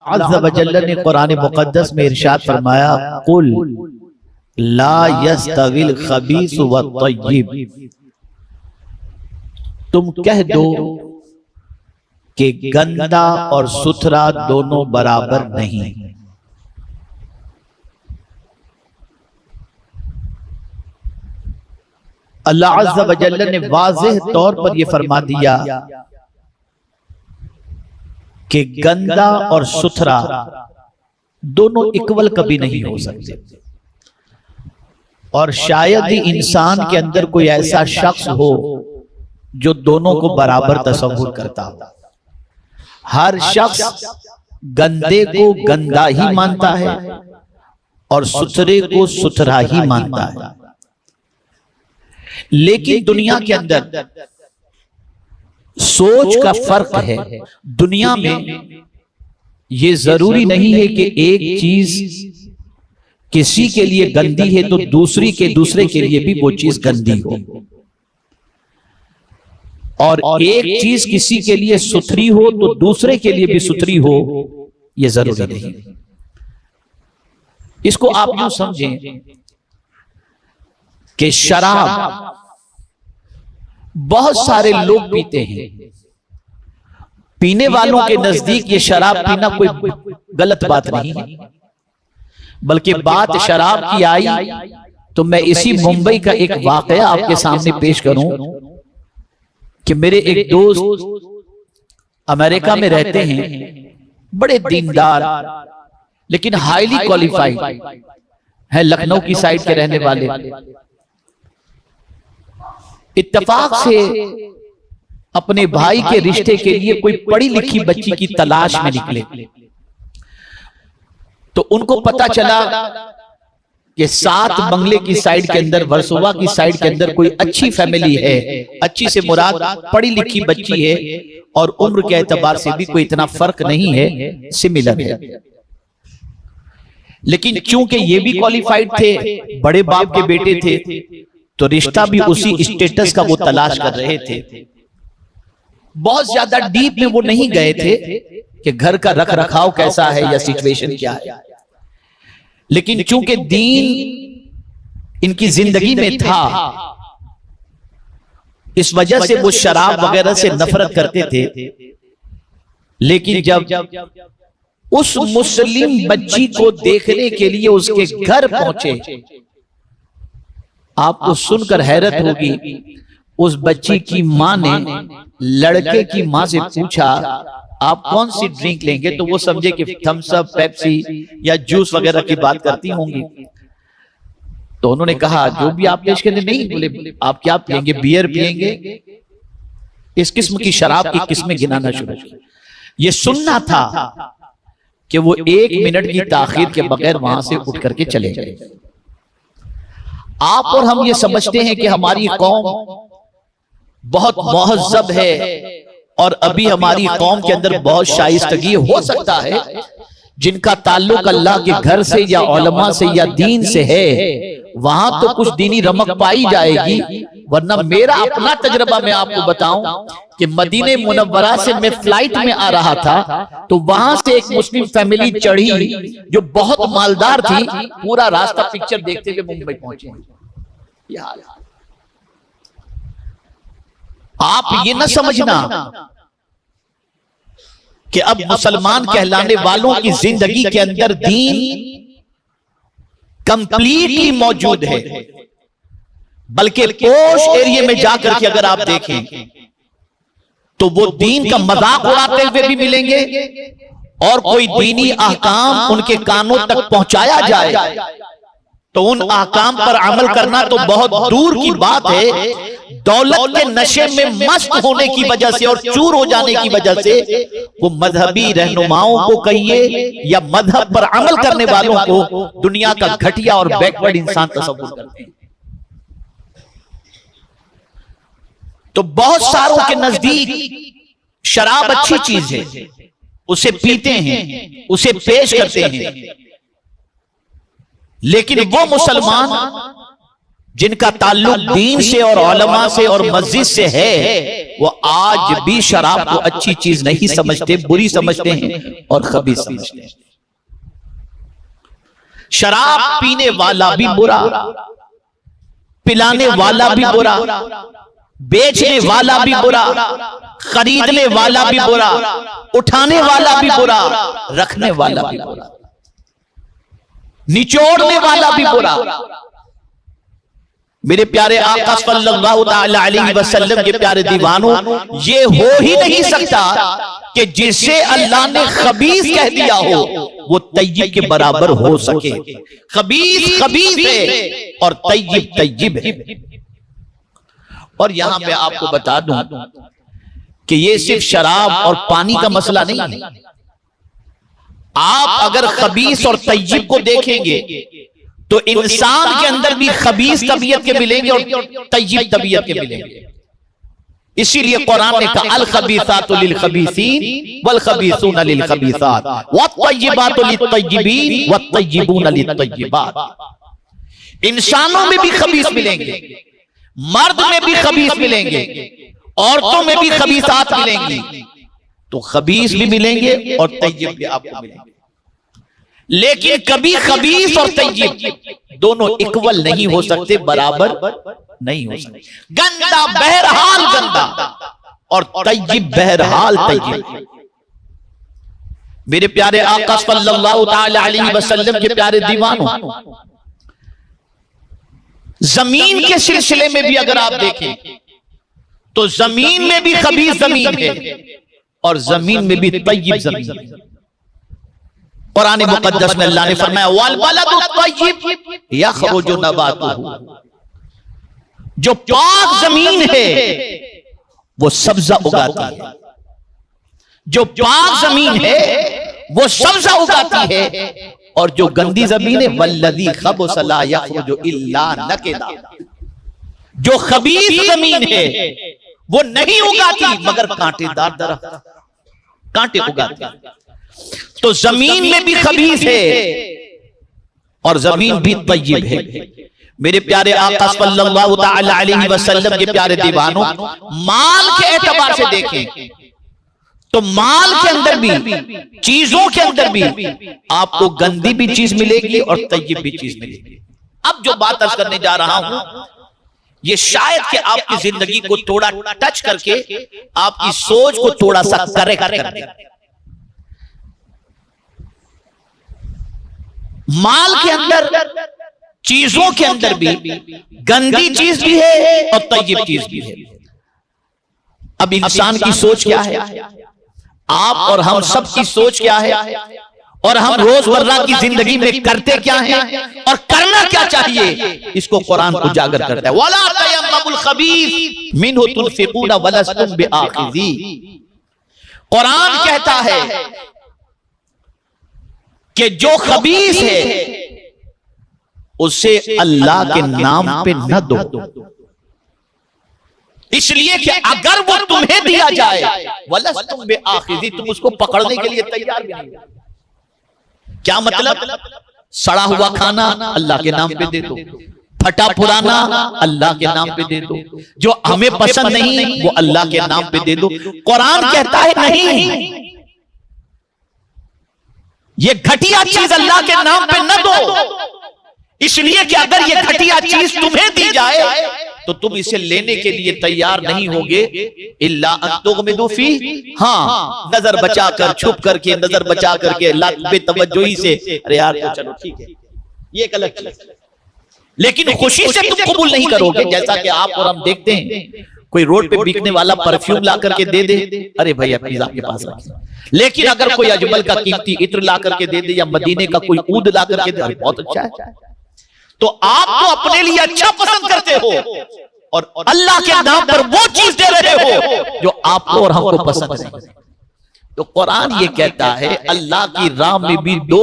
अज़्ज़ व जल्ल ने कुरान मुक़द्दस में इरशाद फरमाया, कुल ला यस्तविल खबीस व तय्यिब, तुम कह दो कि गंदा और सुथरा दोनों बराबर नहीं। अल्लाह अज़्ज़ व जल्ल ने वाज़ेह तौर पर यह फरमा दिया कि गंदा और सुथरा दोनों इक्वल कभी नहीं हो सकते, और शायद ही इंसान के अंदर कोई ऐसा शख्स हो जो दोनों को बराबर तसव्वुर करता हो। हर शख्स गंदे को गंदा ही मानता है और सुथरे को सुथरा ही मानता है। लेकिन दुनिया के अंदर सोच का फर्क है। दुनिया में यह जरूरी नहीं है कि एक चीज किसी के लिए गंदी है तो दूसरे के लिए भी वो चीज गंदी हो, और एक चीज किसी के लिए सुथरी हो तो दूसरे के लिए भी सुथरी हो, यह जरूरी नहीं। इसको आप यूं समझें कि शराब बहुत सारे लोग पीते हैं। पीने वालों के नजदीक ये शराब पीना कोई गलत बात नहीं है, बल्कि बात शराब की आई तो मैं इसी मुंबई का एक वाकया आपके सामने पेश करूं कि मेरे एक दोस्त अमेरिका में रहते हैं, बड़े दीनदार लेकिन हाईली क्वालिफाइड है, लखनऊ की साइड के रहने वाले। इत्तेफाक से अपने भाई के रिश्ते के लिए कोई पढ़ी लिखी बच्ची की तलाश में निकले, तो उनको पता चला कि 7 बंगले की साइड के अंदर, वर्सोवा की साइड के अंदर कोई अच्छी फैमिली है। अच्छी से मुराद पढ़ी लिखी बच्ची है और उम्र के एतबार से भी कोई इतना फर्क नहीं है, सिमिलर है। लेकिन चूंकि ये भी क्वालिफाइड थे, बड़े बाप के बेटे थे, तो रिश्ता भी उसी स्टेटस का वो तलाश कर रहे थे। बहुत ज्यादा डीप में वो नहीं गए थे कि घर का रख रखाव कैसा है या सिचुएशन क्या है, लेकिन चूंकि दीन इनकी जिंदगी में था, इस वजह से वो शराब वगैरह से नफरत करते थे। लेकिन जब उस मुस्लिम बच्ची को देखने के लिए उसके घर पहुंचे, आपको सुनकर हैरत होगी, उस बच्ची की मां ने लड़के की मां से पूछा आप कौन सी ड्रिंक लेंगे, तो वो समझे कि थम्स अप, पेप्सी या जूस वगैरह की बात करती होंगी। तो उन्होंने कहा जो भी आप पेश करें। नहीं, बोले आप क्या पियेंगे, बियर पियेंगे? इस किस्म की शराब की किस्में गिनाना शुरू की। ये सुनना था कि वो 1 मिनट की ताखीर के बगैर वहां से उठ करके चले गए। आप और हम ये समझते हैं कि हमारी कौम बहुत महज़्ज़ब है और अभी हमारी कौम के अंदर बहुत शाइस्तगी। हो सकता है जिनका ताल्लुक अल्लाह के घर से या उलमा से या दीन से है, वहां तो कुछ दीनी रमक पाई जाएगी, वरना मेरा अपना तजर्बा मैं आपको बताऊं कि मदीने मुनव्वरा से मैं फ्लाइट में आ रहा था, तो वहां से एक मुस्लिम फैमिली चढ़ी जो बहुत मालदार थी, पूरा रास्ता पिक्चर देखते हुए मुंबई पहुंचे। आप ये न समझना कि अब मुसलमान कहलाने वालों की जिंदगी के अंदर दीन कंप्लीटली मौजूद है, बल्कि पोश एरिया में जाकर के अगर आप देखें तो वो दीन का मजाक उड़ाते हुए भी मिलेंगे, और कोई दीनी अहकाम उनके कानों तक पहुंचाया जाए तो उन अहकाम पर अमल करना तो बहुत दूर की बात है। दौलत के नशे में मस्त होने की वजह से और चूर हो जाने की वजह से वो मजहबी रहनुमाओं को कहिए या मजहब पर अमल करने वालों को दुनिया का घटिया और बैकवर्ड इंसान तस्वीर करते हैं। तो बहुत सारों के नजदीक शराब अच्छी चीज है, उसे पीते हैं, उसे पेश करते हैं, लेकिन वो मुसलमान जिनका ताल्लुक दीन से और उलमा से और मस्जिद से है, वो आज भी शराब को अच्छी चीज नहीं समझते, बुरी समझते हैं और खबीस समझते हैं। शराब पीने वाला भी बुरा, पिलाने वाला भी बुरा, बेचने वाला भी बुरा, खरीदने वाला भी बुरा, उठाने वाला भी बुरा, रखने वाला भी बुरा, निचोड़ने वाला भी बुरा। मेरे प्यारे आका सल्लल्लाहु ताला अलैहि वसल्लम के प्यारे दीवानों, ये हो ही नहीं सकता कि जिसे अल्लाह ने खबीस कह दिया हो वो तय्यब के बराबर हो सके। खबीस खबीस है और तय्यब तय्यब है। और यहां पे आपको बता दूं कि ये सिर्फ शराब और पानी का मसला नहीं है। आप अगर खबीस और तय्यब को देखेंगे तो इंसान के अंदर भी खबीस तबीयत के मिलेंगे और तय्यब तबीयत के मिलेंगे। इसीलिए कुरान ने कहा अल खबीसातु लिल खबीसीन वल खबीसूना लिल खबीसात वत्तय्यिबातु लित तय्यिबीन वत्तय्यिबूना लित तय्यिबात। इंसानों में भी खबीस मिलेंगे, मर्द में भी खबीस मिलेंगे, औरतों में भी खबीसात मिलेंगी। तो खबीस भी मिलेंगे और तय्यब भी आपको मिलेंगे। लेकिन कभी खबीस और तय्यब दोनों इक्वल नहीं हो सकते, बराबर नहीं हो सकते। गंदा बहरहाल गंदा और तय्यब बहरहाल तय्यब। मेरे प्यारे आका सल्लल्लाहु ताला अलैहि वसल्लम के प्यारे दीवानों, जमीन के सिलसिले में भी अगर आप देखें तो जमीन में भी खबीस जमीन है और जमीन में भी तय्यब जमीन है। कुरान मुकद्दस में अल्लाह ने फरमाया वल बलदु तय्यब यखरुजु नबातुहु, जो पाक जमीन है वो सब्जा उगाती है। जो पाक जमीन है वो सब्जा उगाती है और जो गंदी जमीन है वल्लज़ी खबुसा ला यखरुजु इल्ला नकिदा, जो खबीस जमीन है वो नहीं उगाती मगर कांटेदार दरख्त, कांटे उगाती है। तो जमीन में भी खबीस है और जमीन भी तय्यब है। मेरे प्यारे आका सल्लल्लाहु ताला अलैहि वसल्लम के प्यारे दीवानों, माल के एतबार से देखें तो माल के अंदर भी, चीजों के अंदर भी आपको गंदी भी चीज मिलेगी और तय्यब भी चीज मिलेगी। अब जो बात अर्ज करने जा रहा हूं ये शायद कि आपकी जिंदगी को थोड़ा टच करके आपकी सोच को थोड़ा सा करेक्ट कर दे। माल के अंदर, चीजों के अंदर भी गंदी चीज भी है और तय्यब चीज भी है। अब इंसान की सोच क्या है, आप और हम सब की सोच क्या है, और हम रोजमर्रा की जिंदगी में करते क्या है और करना क्या चाहिए, इसको कुरान उजागर करता है। वला तयम्ममुल खबीस मिन्हु तुनफिकूना वलस्तुम बिआखिज़ी। कुरान कहता है कि जो खबीस है उसे अल्लाह के नाम पे न दो, इसलिए कि अगर वो तुम्हें दिया जाए वलस्तुम बिआखिज़ी, तुम उसको पकड़ने के लिए तैयार भी नहीं। क्या मतलब? सड़ा हुआ खाना अल्लाह के नाम पे दे दो, फटा पुराना अल्लाह के नाम पे दे दो, जो हमें पसंद नहीं वो अल्लाह के नाम पे दे दो। कुरान कहता है नहीं, ये घटिया चीज अल्लाह के नाम पे न दो, इसलिए कि अगर ये घटिया चीज तुम्हें दी जाए तो तुम इसे लेने के लिए तैयार नहीं होगे। इल्ला अन तुग़मिदू फी, हाँ नजर बचाकर, छुप करके, नजर बचा करके, बेतवज्जोही से, अरे यार तो चलो ठीक है, ये एक अलग चीज, लेकिन खुशी से तुम कबूल नहीं करोगे। जैसा कि आप और हम देखते हैं, कोई रोड पे बिकने वाला परफ्यूम ला करके दे दे, अरे भैया प्लीज आपके पास रखिए। लेकिन अगर कोई अजमल का कीमती इत्र ला करके दे दे या मदीने का कोई ऊद ला करके दे, बहुत अच्छा है, तो आप तो अपने लिए अच्छा पसंद करते हो और अल्लाह के नाम पर वो चीज दे रहे हो जो आपको और हमको पसंद नहीं। तो कुरान ये कहता है अल्लाह की राह में भी दो,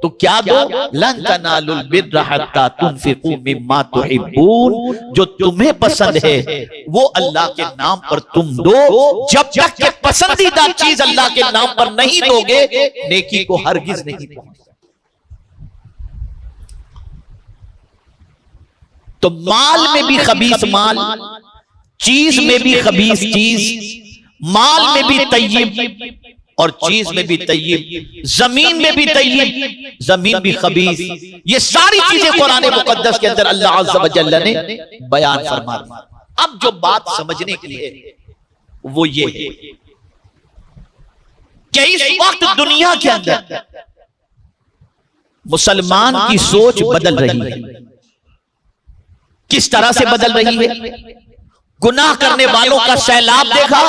तो क्या दो? लन तनालुल बिर्रा हत्ता तुनफिकू मिम्मा तुहिब्बून, जो तुम्हें पसंद है वो अल्लाह के नाम पर तुम दो। जब तक के पसंदीदा चीज अल्लाह के नाम पर नहीं दोगे, नेकी को हरगिज नहीं पहुंच। तो माल में भी खबीस माल, चीज में भी खबीस चीज, माल में भी तय्यब और चीज में भी तय्यब, जमीन में भी तय्यब, जमीन भी खबीस। ये सारी चीजें कुरान मुकद्दस के अंदर अल्लाह अज़्ज़ व जल्ल ने बयान फरमा दी। अब जो बात समझने के लिए वो ये है कि इस वक्त दुनिया के अंदर मुसलमान की सोच बदल रही है। किस तरह से बदल रही है? गुनाह करने वालों का सैलाब देखा,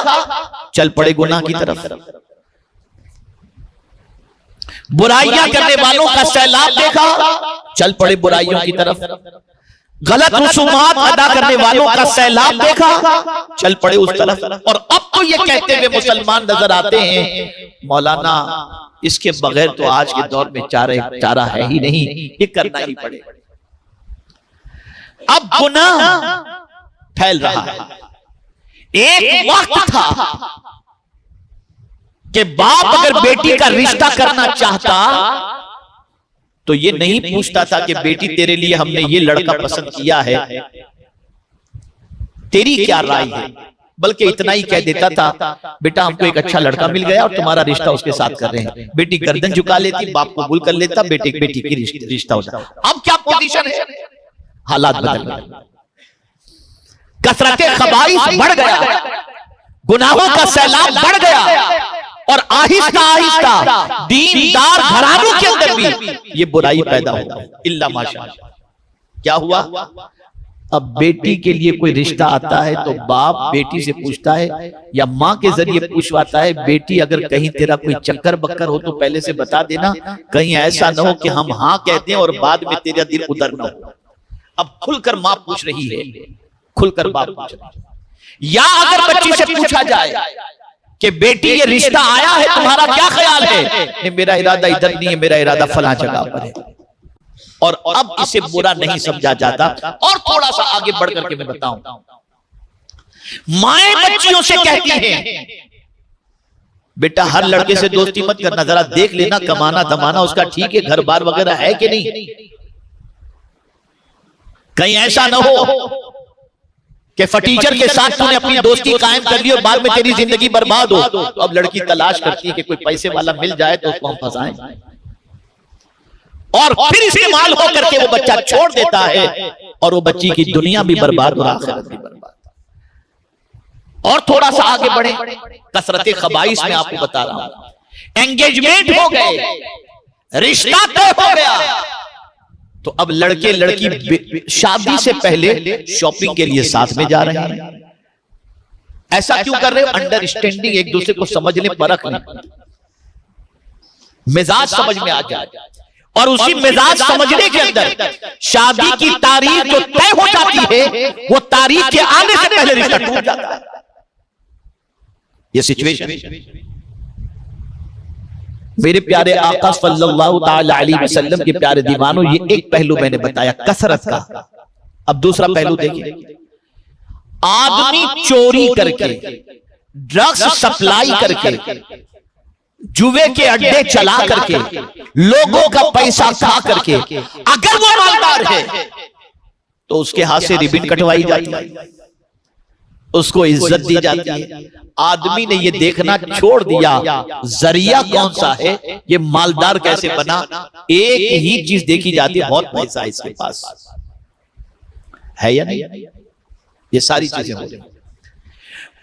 चल पड़े गुनाह की तरफ। बुराइयां करने वालों का सैलाब देखा, चल पड़े बुराइयों की तरफ। गलत रसूमात अदा करने वालों का सैलाब देखा, चल पड़े उस तरफ। और अब तो ये कहते हुए मुसलमान नजर आते हैं, मौलाना इसके बगैर तो आज के दौर में चारा है ही नहीं, ये करना ही पड़ेगा। अब गुनाह फैल रहा है। एक वक्त था कि बाप अगर बेटी का रिश्ता करना चाहता तो ये नहीं पूछता था कि बेटी तेरे लिए हमने ये लड़का पसंद किया है, तेरी क्या राय है, बल्कि इतना ही कह देता था बेटा हमको एक अच्छा लड़का मिल गया और तुम्हारा रिश्ता उसके साथ कर रहे हैं। बेटी गर्दन झुका लेती, बाप कबूल कर लेता, बेटी की रिश्ता हो जाता। अब क्या पोजीशन है? हालात बदल गए, कसरत खबाइस बढ़ गया, गुनाहों का सैलाब बढ़ गया और आहिस्ता आहिस्ता दीनदार घरानों के अंदर भी ये बुराई पैदा हो गई। इल्ला माशाअल्लाह। क्या हुआ? अब बेटी के लिए कोई रिश्ता आता है तो बाप बेटी से पूछता है या माँ के जरिए पूछवाता है, बेटी अगर कहीं तेरा कोई चक्कर बक्कर हो तो पहले से बता देना, कहीं ऐसा ना हो कि हम हाँ कहते हैं और बाद में तेरा दिल उधर ना हो। अब खुलकर माँ पूछ रही है, खुलकर बाप पूछ रहा है। या अगर बच्ची से पूछा जाए कि बेटी ये रिश्ता आया है, तुम्हारा क्या ख्याल है? नहीं, मेरा इरादा इधर नहीं है, मेरा इरादा फलां जगह पर है। और अब इसे बुरा नहीं समझा जाता। और थोड़ा सा आगे बढ़ करके मैं बताऊं, माएं बच्चियों से कहती हैं बेटा हर लड़के से दोस्ती मत करना, जरा देख लेना कमाना धमाना उसका ठीक है, घर बार वगैरह है कि नहीं, कहीं ऐसा ना हो कि फटीचर के साथ तूने अपनी दोस्ती कायम कर ली और बाद में तेरी जिंदगी बर्बाद हो। तो अब लड़की तलाश करती है कि कोई पैसे वाला मिल जाए तो उसको हम फंसाएं, और फिर इस्तेमाल हो करके वो बच्चा छोड़ देता है और वो बच्ची की दुनिया भी बर्बाद और आखिरत भी बर्बाद। और थोड़ा सा आगे बढ़े, कसरत खबाइस में आपको बता रहा हूं, एंगेजमेंट हो गए, रिश्ता तय हो गया, तो अब लड़के लड़की शादी से पहले शॉपिंग के लिए साथ में जा रहे हैं। ऐसा क्यों कर रहे हो? अंडरस्टैंडिंग, एक दूसरे को समझने परखने, मिजाज समझ में आ जाए। और उसी मिजाज समझने के अंदर शादी की तारीख जो तय हो जाती है, वो तारीख के आने से पहले रिश्ता टूट जाता है। ये सिचुएशन मेरे प्यारे आका सल्लल्लाहु ताला अलैहि वसल्लम के प्यारे दीवानों, ये एक पहलू मैंने बताया कसरत का। अब दूसरा पहलू देखिए, आदमी चोरी करके, ड्रग्स सप्लाई करके, जुए के अड्डे चला करके, लोगों का पैसा खा करके अगर वो मालदार है तो उसके हाथ से रिबन कटवाई जाती है, उसको इज्जत दी जाती है। आदमी ने ये देखना छोड़ दिया जरिया कौन सा है, ये मालदार कैसे बना, एक ही चीज देखी जाती है, बहुत पैसा इसके पास है या नहीं। ये सारी चीजें हो रही।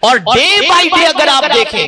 और डे बाय डे अगर आप देखें